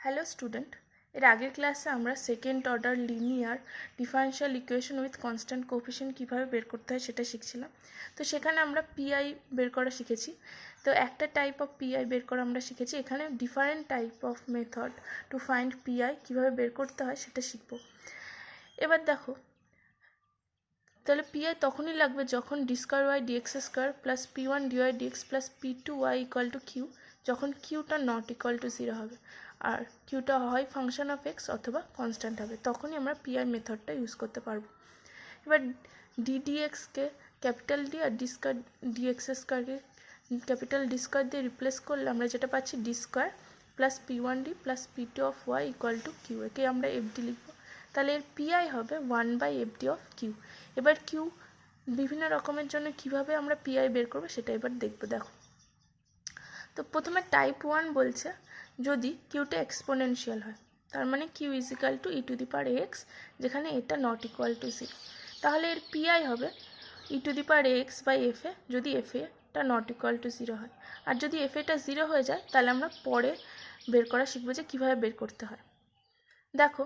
Hello student, এর আগের ক্লাসে আমরা second order linear differential equation with constant coefficient কীভাবে বের করতে হয় সেটা শিখছিলাম। তো সেখানে আমরা পিআই বের করা শিখেছি। তো একটা টাইপ অফ পিআই বের করা আমরা শিখেছি। এখানে different type of method to find PI কীভাবে বের করতে হয় সেটা শিখব। এবার দেখো, তাহলে পিআই তখনই লাগবে যখন d square y d x square plus p one d y d x plus p two y equal to q, যখন কিউটা নট ইকুয়াল টু 0 হবে আর কিউটা হয় ফাংশন অফ এক্স অথবা কনস্ট্যান্ট হবে, তখনই আমরা পিআই মেথডটা ইউজ করতে পারবো। এবার ডিডিএক্সকে ক্যাপিটাল ডি আর ডি স্কয়ার ডিএক্স স্কয়ারকে ক্যাপিটাল ডি স্কয়ার দিয়ে রিপ্লেস করলে আমরা যেটা পাচ্ছি d square plus p one d plus p two of y equal to q. একে আমরা এফডি লিখবো। তাহলে এর পিআই হবে 1/FD অফ কিউ। এবার কিউ বিভিন্ন রকমের জন্য কিভাবে আমরা পিআই বের করবো সেটা এবার দেখবো। দেখো, তো প্রথমে টাইপ 1 বলছে যদি কিউটা এক্সপোনেনশিয়াল হয়, তার মানে Q is equal two e⁴x, যেখানে এটা নট ইকুয়াল টু 0, তাহলে এর পিআই হবে e⁴x বাই এফ এ, যদি এফ এটা নট ইকুয়াল টু 0 হয়। আর যদি এফ এটা 0 হয়ে যায় তাহলে আমরা পরে বের করা শিখবো যে কীভাবে বের করতে হয়। দেখো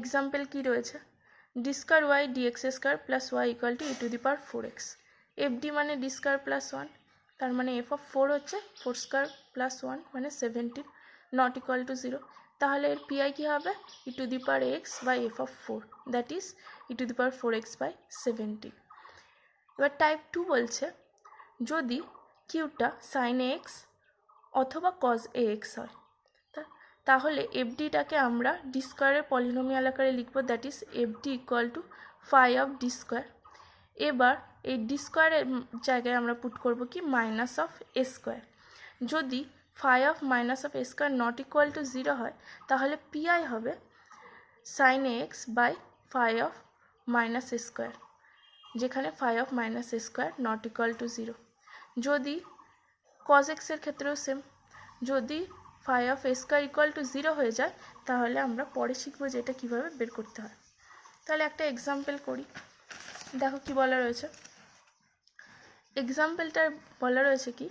এক্সাম্পল কি রয়েছে, d square y d x square plus y equal to e⁴4x। F d মানে ডি স্কয়ার প্লাস 1, তার মানে এফ অফ 4 হচ্ছে 4 স্কয়ার প্লাস 1 মানে 17, নট ইকুয়াল টু 0। তাহলে এর পিআই কী হবে e⁴x by f of 4, that is e⁴x by 17। এবার টাইপ 2 বলছে যদি কিউটা সাইন এক্স অথবা কজ এক্স হয়, তাহলে এফডিটাকে আমরা ডি স্কয়ারের পলিনোমিয়াল আকারে লিখবো, that is f d equal to phi of d square. এবার এই ডি স্কয়ারের জায়গায় আমরা পুট করব কি মাইনাস অফ এ স্কয়ার। যদি phi of minus of a square not equal to 0 হয় তাহলে পিআই হবে sign x by phi of minus a square, যেখানে phi of minus a square not equal to 0। যদি cos এক্সের ক্ষেত্রেও same, যদি phi of a square equal to 0 হয়ে যায় তাহলে আমরা পরে শিখবো যে এটা কীভাবে বের করতে হয়। তাহলে একটা এক্সাম্পল করি। দেখো কি বলা রয়েছে, এক্সাম্পলটার বলা রয়েছে কি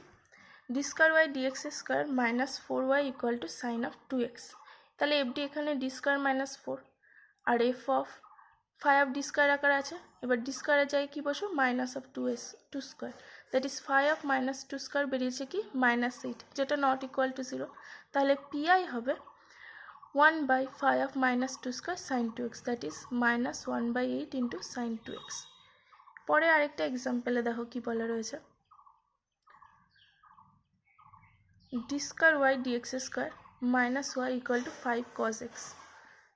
d square y d x square minus 4y equal to sine of 2x। তাহলে এফডি এখানে ডি স্কয়ার মাইনাস 4 আর f of phi of d square আকার আছে। এবার ডি স্কয়ারের জায়গায় কী বসো minus of 2 square, that is phi of minus 2 square বেরিয়েছে কি -8, যেটা নট ইকুয়াল টু 0। তাহলে পিআই হবে 1/5 of minus 2 square sine 2x, that is -1/8 into sine 2x। পরে আরেকটা এক্সাম্পলে দেখো কি বলা রয়েছে, d square y d x square minus y equal to 5 cos x।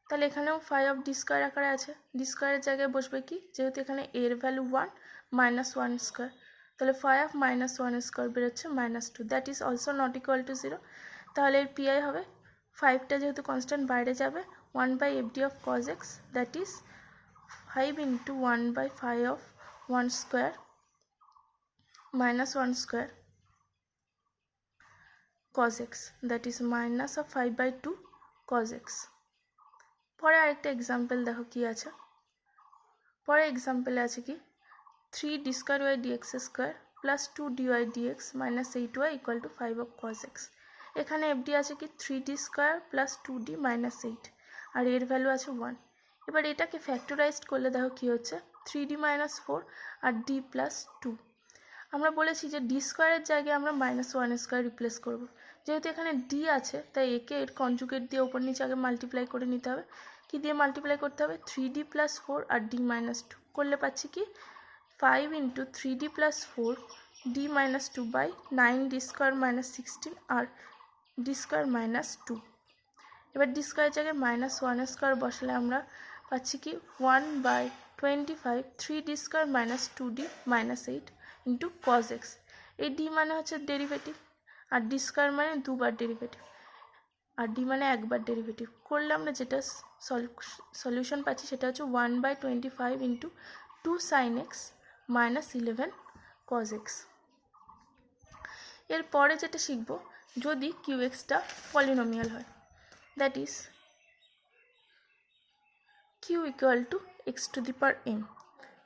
তাহলে এখানেও ফাই অফ ডি স্কয়ার আকারে আছে, ডি স্কয়ারের জায়গায় বসবে কি, যেহেতু এখানে এর ভ্যালু 1 -1 স্কয়ার, তাহলে ফাই অফ -1 স্কয়ার বেরোচ্ছে -2, that is also not equal to 0। তাহলে এর পিআই হবে 5টা যেহেতু কনস্ট্যান্ট বাইরে যাবে 1/FD of cos x, that is 5 into 1/5 of 1 square -1 square cos x, that is minus of 5/2 cos x। পরে আরেকটা এক্সাম্পল দেখো কি আছে, পরে এক্সাম্পলে আছে কি 3 d square y d x square plus 2 d y d x minus 8y equal to 5 of cos x। এখানে f d আছে কি 3d square plus 2d minus 8 আর এর ভ্যালু আছে 1। এবার এটাকে ফ্যাক্টরাইজড করলে দেখো কি হচ্ছে 3d মাইনাস 4 আর d প্লাস 2। আমরা বলেছি যে ডি স্কয়ারের জায়গায় আমরা -1 স্কয়ার রিপ্লেস করব, যেহেতু এখানে ডি আছে তাই একে এর কনজুগেট দিয়ে ওপর নিচে আগে মাল্টিপ্লাই করে নিতে হবে। কি দিয়ে মাল্টিপ্লাই করতে হবে 3d প্লাস 4 আর d মাইনাস 2 করলে পাচ্ছি কি 5 into 3d plus 4 d minus 2 by 9d square minus 16 আর ডি স্কয়ার মাইনাস 2। এবার ডি স্কয়ারের জায়গায় -1 স্কয়ার বসালে আমরা পাচ্ছি কি 1/25 3d square minus 2d minus 8 into cos x। এই ডি মানে হচ্ছে ডেরিভেটিভ আর ডি স্কয়ার মানে দুবার ডেরিভেটিভ আর ডি মানে একবার ডেরিভেটিভ, করলে আমরা যেটা সলিউশন পাচ্ছি সেটা হচ্ছে 1/25 into 2 sin x minus 11 cos x। এরপরে যেটা শিখব, যদি কিউ এক্সটা পলিনোমিয়াল হয়, that is q equal to x to the power n,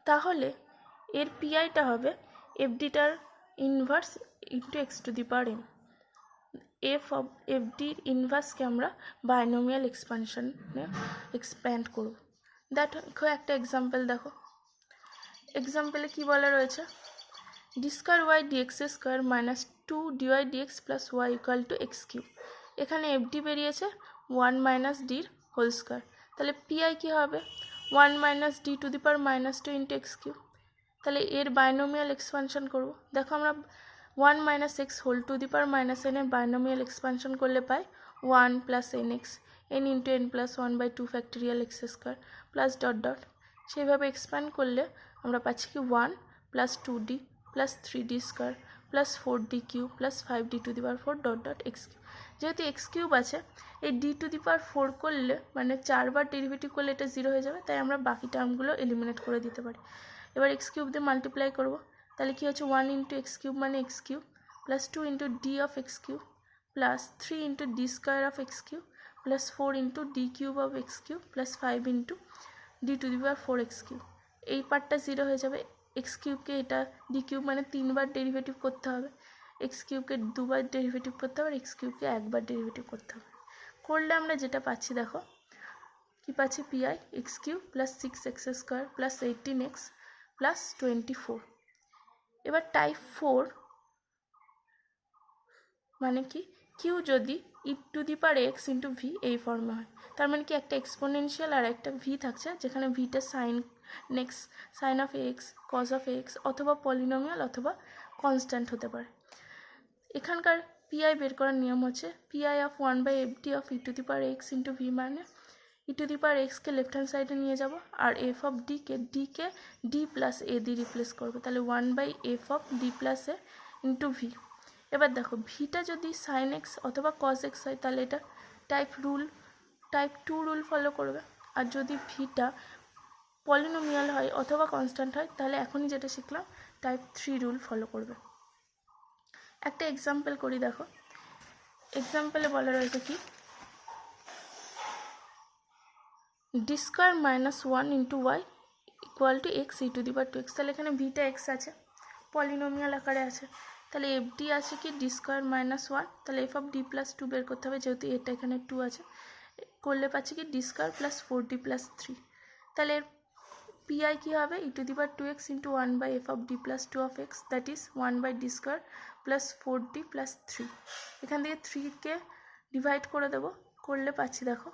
তাহলে এর পিআইটা হবে এফডিটার inverse into x to the power n. F ডির ইনভার্সকে আমরা বাইনোমিয়াল এক্সপানশনে এক্সপ্যান্ড করব। দেখো একটা এক্সাম্পল দেখো, এক্সাম্পলে কি বলা রয়েছে, d square y d x square minus 2 d y d x plus y equal to x cube. এখানে এফডি বেরিয়েছে 1 মাইনাস ডির হোল স্কোয়ার, তাহলে পিআই কী হবে 1 minus d to the power minus 2 into x cube. তাহলে এর বাইনোমিয়াল এক্সপানশন করব। দেখো আমরা 1 minus x whole to the power minus n এর বাইনোমিয়াল এক্সপানশন করলে পাই 1 plus n x n into N plus 1/2 factorial x square plus dot dot. সেইভাবে expand করলে আমরা পাচ্ছি কি 1 plus 2d plus 3d square plus 4d cube plus 5d two the power 4 dot dot x cube. যেহেতু x cube আছে, এই d two the পাওয়ার 4 করলে মানে 4 বার ডেরিভেটিভ করলে এটা 0 হয়ে যাবে, তাই আমরা বাকি টার্মগুলো এলিমিনেট করে দিতে পারি। এবার এক্স কিউব দিয়ে মাল্টিপ্লাই করব, তাহলে কি হচ্ছে 1 ইন্টু এক্স কিউব মানে x cube plus 2 into D of x cube plus 3 into d square of x cube plus 4 into D cube of x cube plus 5 into D to the power 4 x cube. এই পার্টটা 0 হয়ে যাবে। X কিউবকে এটা D cube মানে 3 বার derivative করতে হবে, x কিউবকে 2 বার derivative করতে হবে, এক্স কিউবকে 1 বার ডেরিভেটিভ করতে হবে। করলে আমরা যেটা পাচ্ছি দেখো কি পাচ্ছি, PI x cube plus 6x square plus 18x plus 24। এবার টাইপ 4 মানে কি, কিউ যদি e to the power x into v এই ফর্মে হয়, তার মানে কি একটা এক্সপোনেনশিয়াল আর একটা ভি থাকছে, যেখানে ভিটা sine of x cos of x অথবা পলিনোমিয়াল অথবা কনস্ট্যান্ট হতে পারে। এখানকার পিআই বের করার নিয়ম হচ্ছে PI of 1/fd of e to the power x into v, মানে ই টু দি পাওয়ার এক্সকে লেফট হ্যান্ড সাইডে নিয়ে যাব আর এফ অফ ডিকে ডি প্লাস এ দিয়ে রিপ্লেস করবো, তাহলে 1/f of d plus a into v. এবার দেখো ভিটা যদি সাইন এক্স অথবা কজ এক্স হয় তাহলে এটা টাইপ 2 রুল ফলো করবে, আর যদি ভিটা পলিনোমিয়াল হয় অথবা কনস্ট্যান্ট হয় তাহলে এখনই যেটা শিখলাম টাইপ 3 রুল ফলো করবে। একটা এক্সাম্পল করি, দেখো এক্সাম্পলে বলা রয়েছে কি, d square minus 1 into y equal to x e to the power 2x। তাহলে এখানে ভিটা এক্স আছে, পলিনোমিয়াল আকারে আছে, তাহলে এফ ডি আছে কি ডি স্কোয়ার মাইনাস 1, তাহলে এফ অফ ডি প্লাস 2 বের করতে হবে, যেহেতু এটা এখানে 2 আছে, করলে পাচ্ছি কি d square plus 4d plus 3। তাহলে এর পিআই কী হবে e to the power 2x into 1/f of d plus 2 of x, that is 1/d square plus 4d plus 3। এখান থেকে 3কে ডিভাইড করে দেবো, করলে পাচ্ছি দেখো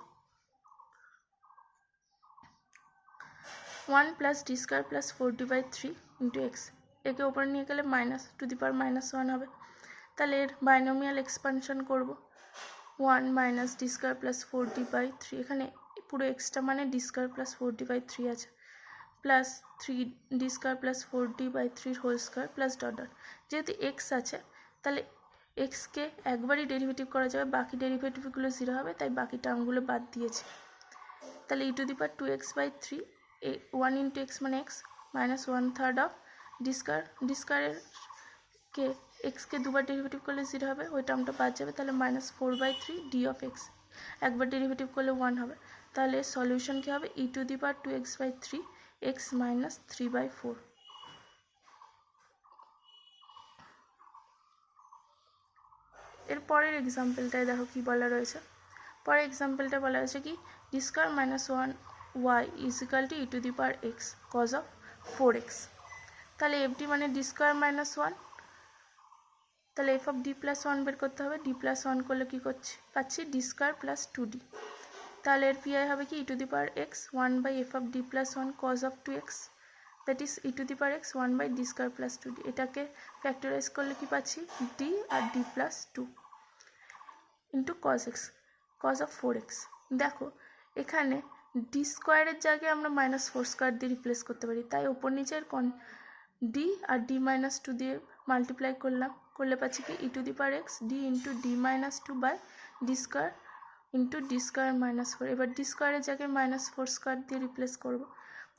1 plus D square plus 4d/3 into x. একে ওপরে নিয়ে গেলে মাইনাস টু দি পাওয়ার -1 হবে, তাহলে এর বাইনোমিয়াল এক্সপানশন করব 1 minus D square plus 4d/3, এখানে পুরো এক্সটা মানে ডি স্কোয়ার প্লাস 4d/3 আছে, plus 3d square plus 4d/3 whole square plus dot dot. যেহেতু এক্স আছে তাহলে এক্সকে একবারই ডেরিভেটিভ করা যাবে, বাকি ডেরিভেটিভগুলো 0 হবে, তাই বাকি টার্মগুলো বাদ দিয়েছি। তাহলে e to the power 2x/3 1 into x মানে এক্স মাইনাস 1/3 অফ ডি স্কোয়ারের কে এক্সকে দুবার ডেরিভেটিভ করলে 0 হবে, ওই টার্মটা বাদ যাবে, তাহলে -4/3 ডি অফ এক্স, একবার ডেরিভেটিভ করলে 1 হবে, তাহলে সলিউশন কী হবে e to the power 2x/3 x minus 3/4। এর পরের এক্সাম্পলটায় দেখো কি বলা রয়েছে, পরের এক্সাম্পলটা বলা হয়েছে কি d square minus 1 y is equal to e to the power x cos of 4x। তাহলে এফডি মানে ডি স্কোয়ার মাইনাস 1, তাহলে এফ অফ ডি প্লাস 1 বের করতে হবে, ডি প্লাস 1 করলে কী করছি পাচ্ছি ডি স্কোয়ার প্লাস 2d। তাহলে এর পিআই হবে কি e to the power x 1/f of d plus 1 cos of 2x, that is e to the power x 1/d square plus 2d। এটাকে ফ্যাক্টরাইজ করলে কি পাচ্ছি ডি আর d plus 2 into cos x cos of 4x। দেখো এখানে D স্কোয়ারের জায়গায় আমরা -4² দিয়ে রিপ্লেস করতে পারি, তাই ওপর নিচের ডি আর ডি মাইনাস 2 দিয়ে মাল্টিপ্লাই করলে পাচ্ছি কি e to the power x d into d minus 2/d square into d square minus 4। এবার ডি স্কোয়ারের জায়গায় -4² দিয়ে রিপ্লেস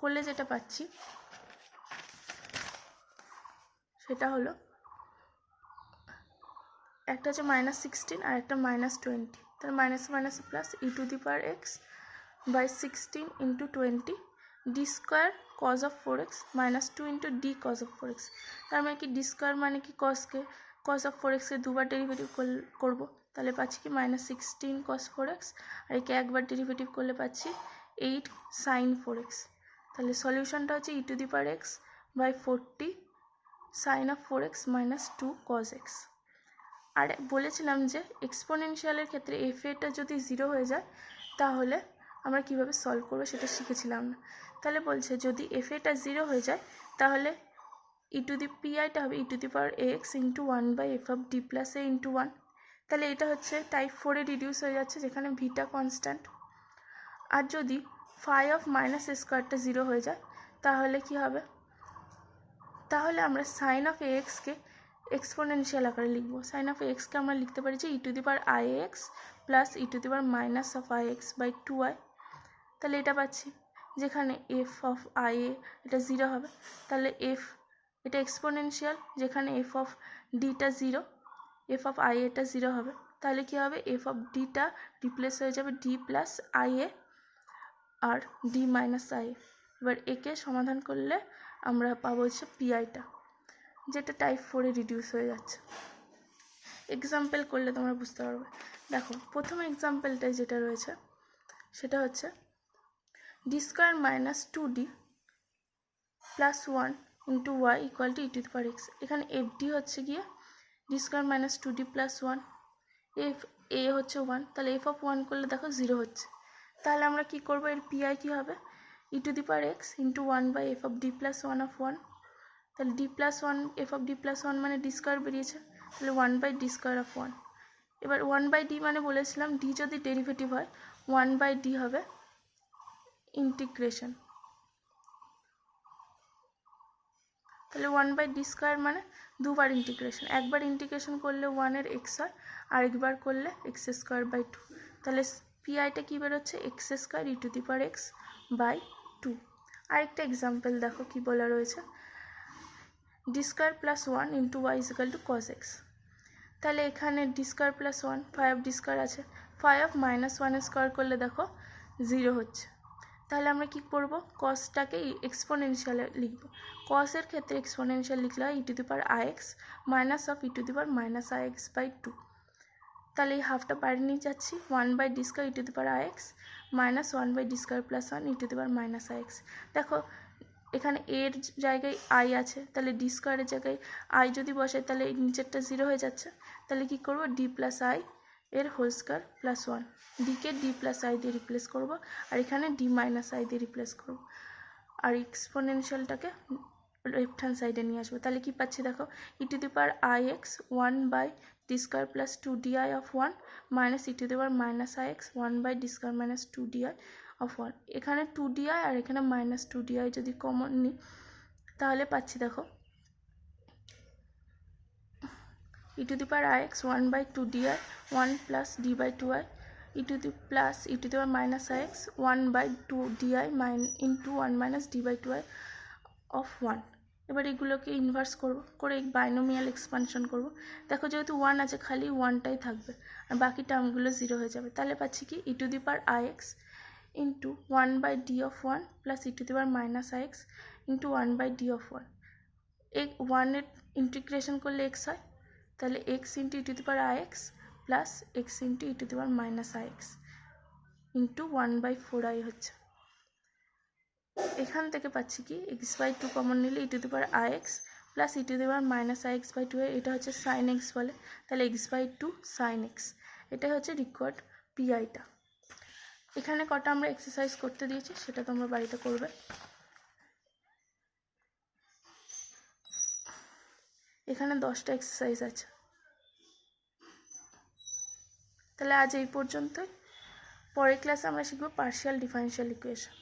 করলে যেটা পাচ্ছি সেটা হলো একটা হচ্ছে -16 আর একটা -20, তাহলে minus minus plus e to the power x by 16 into 20 d square cos of 4x minus 2 into d cos of 4x। তার মানে কি ডি স্কোয়ার মানে কি কজ অফ 4x এর দুবার ডেরিভেটিভ করব, তাহলে পাচ্ছি কি -16 cos 4x, আর একে একবার ডেরিভেটিভ করলে পাচ্ছি 8 sin 4x। তাহলে সলিউশনটা হচ্ছে e⁻x/40 sin of 4x - 2 cos x। আর বলেছিলাম যে এক্সপোনেনশিয়ালের ক্ষেত্রে এফ-এটা যদি 0 হয়ে যায় তাহলে আমরা কিভাবে সলভ করবো সেটা শিখেছিলাম না। তাহলে বলছে যদি এফ-এটা 0 হয়ে যায় তাহলে e⁻টা হবে e⁻x × 1/f(d + a × 1)। তাহলে এটা হচ্ছে টাইপ 4-এ রিডিউস হয়ে যাচ্ছে যেখানে ভিটা কনস্ট্যান্ট। আর যদি ফাই অফ -a² 0 হয়ে যায় তাহলে কি হবে, তাহলে আমরা সাইন অফ এক্সকে এক্সপোনেনশিয়াল আকারে লিখব। সাইন অফ এক্সকে আমরা লিখতে পারি যে e⁻ix প্লাস e⁻−(ix/2i)। তাহলে এটা পাচ্ছি যেখানে এফ অফ আই এ এটা 0 হবে, তাহলে এটা এক্সপোনেনশিয়াল যেখানে এফ অফ ডিটা 0, এফ অফ আই এটা 0 হবে। তাহলে কি হবে, এফ অফ ডিটা রিপ্লেস হয়ে যাবে ডি প্লাস আই এ আর ডি মাইনাস আই এ। এবার একে সমাধান করলে আমরা পাবো হচ্ছে পিআইটা, যেটা টাইপ 4-এ রিডিউস হয়ে যাচ্ছে। এক্সাম্পল করলে তোমরা বুঝতে পারবে। দেখো প্রথম এক্সাম্পলটায় যেটা রয়েছে সেটা হচ্ছে d² - 2d + 1 × y = e⁻x। এখানে এফডি হচ্ছে গিয়ে d² - 2d + 1, এফ এ হচ্ছে 1, তাহলে এফ অফ 1 করলে দেখো 0 হচ্ছে। তাহলে আমরা কি করব, এর পিআই কি হবে e⁻x × 1/f(d + 1)(1)। তাহলে d + 1 f(d + 1) মানে d² বেরিয়েছে, তাহলে 1/d²(1). এবার 1/d মানে বলেছিলাম d যদি ডেরিভেটিভ হয় 1/d হবে ইন্টিগ্রেশন। তাহলে 1/d² মানে দুবার ইন্টিগ্রেশন, একবার ইন্টিগ্রেশন করলে 1-এর x হয়, আরেকবার করলে x²/2। তাহলে পিআইটা কী বেরোচ্ছে x² e⁻x/2। আরেকটা এক্সাম্পল দেখো কি বলা রয়েছে, d² + 1 × y = cos x। তাহলে এখানে d² + 1 ফাই অফ d² আছে, ফাই অফ -1² করলে দেখো 0 হচ্ছে। তাহলে আমরা কি করব, কসটাকে এক্সপোনেনশিয়ালে লিখব। কসের ক্ষেত্রে এক্সপোনেনশিয়াল লিখলে হয় e⁻ix -(-ix/2)। তাহলে এই হাফটা বাইরে নিয়ে যাচ্ছি, 1/d² e⁻ix -1/d² + 1 e⁻−ix। দেখো এখানে এর জায়গায় আই আছে, তাহলে d² এর জায়গায় আই যদি বসাই তাহলে এই নিচেরটা 0 হয়ে যাচ্ছে। তাহলে কি করব, d + i এর হোল² + 1, ডিকে d + i দিয়ে রিপ্লেস করব, আর এখানে d - i দিয়ে রিপ্লেস করব, আর এক্সপোনেনশিয়ালটাকে লেফট হ্যান্ড সাইডে নিয়ে আসবো। তাহলে কি পাচ্ছি দেখো e⁻ix 1/d² + 2di of 1 - e⁻−ix 1/d² - 2di of 1। এখানে 2di আর এখানে -2di যদি কমন নিই তাহলে পাচ্ছি দেখো e⁻ix 1/2di 1 + d/2i e⁻−ix 1/2di × 1 - d/2i of 1। এবার এগুলোকে ইনভার্স করব, করে বাইনোমিয়াল এক্সপানশন করব। দেখো যেহেতু 1 আছে খালি 1টাই থাকবে আর বাকি টার্মগুলো 0 হয়ে যাবে। তাহলে পাচ্ছি কি e⁻ix × 1/d of 1 + e⁻−ix × 1/d of 1। এই 1-এর ইন্টিগ্রেশন করলে x হয়, তাহলে x × e⁻ix plus x × e⁻−ix × 1/4i হচ্ছে। এখান থেকে পাচ্ছি কি x/2 কমন নিলে e⁻ix প্লাস e⁻−ix/2, এটা হচ্ছে সাইন x বলে, তাহলে x/2 সাইন x। এটাই হচ্ছে রিকোয়ার্ড পিআইটা। এখানে কটা আমরা এক্সারসাইজ করতে দিয়েছি সেটা তোমরা বাড়িতে করবে। এখানে 10টা এক্সারসাইজ আছে। তাহলে আজ এই পর্যন্তই, পরের ক্লাসে আমরা শিখব পার্শিয়াল ডিফারেনশিয়াল ইকুয়েশন।